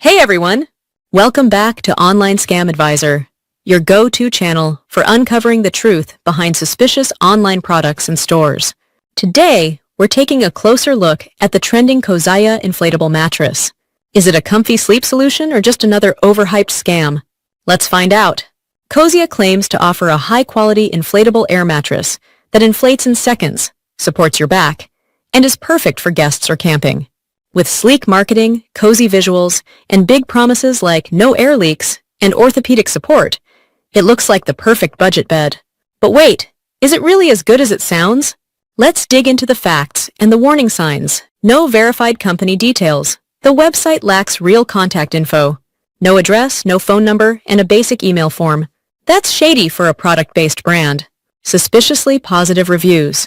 Hey everyone! Welcome back to Online Scam Advisor, your go-to channel for uncovering the truth behind suspicious online products and stores. Today, we're taking a closer look at the trending Coziya Inflatable Mattress. Is it a comfy sleep solution or just another overhyped scam? Let's find out. Coziya claims to offer a high-quality inflatable air mattress that inflates in seconds, supports your back, and is perfect for guests or camping. With sleek marketing, cozy visuals, and big promises like no air leaks and orthopedic support, it looks like the perfect budget bed. But wait, is it really as good as it sounds? Let's dig into the facts and the warning signs. No verified company details. The website lacks real contact info. No address, no phone number, and a basic email form. That's shady for a product-based brand. Suspiciously positive reviews.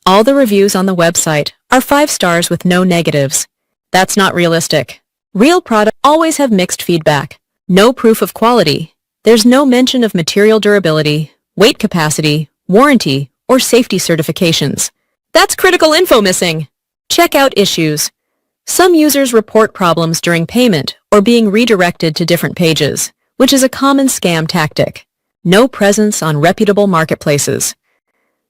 All the reviews on the website are 5 stars with no negatives. That's not realistic. Real products always have mixed feedback. No proof of quality. There's no mention of material durability, weight capacity, warranty, or safety certifications. That's critical info missing. Check out issues. Some users report problems during payment or being redirected to different pages, which is a common scam tactic. No presence on reputable marketplaces.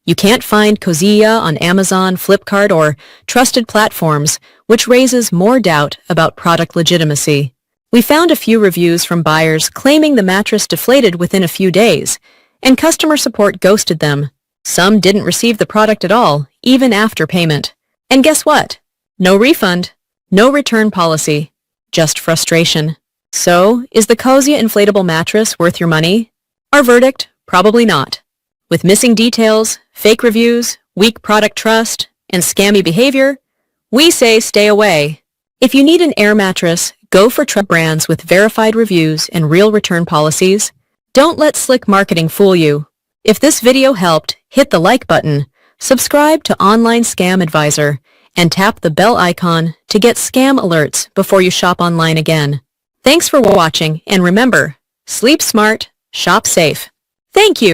You can't find Coziya on Amazon, Flipkart, or trusted platforms, which raises more doubt about product legitimacy. We found a few reviews from buyers claiming the mattress deflated within a few days, and customer support ghosted them. Some didn't receive the product at all, even after payment. And guess what? No refund, no return policy, just frustration. So, is the Coziya Inflatable Mattress worth your money? Our verdict? Probably not. With missing details, fake reviews, weak product trust, and scammy behavior, we say stay away. If you need an air mattress, go for trusted brands with verified reviews and real return policies. Don't let slick marketing fool you. If this video helped, hit the like button, subscribe to Online Scam Advisor, and tap the bell icon to get scam alerts before you shop online again. Thanks for watching, and remember, sleep smart, shop safe. Thank you.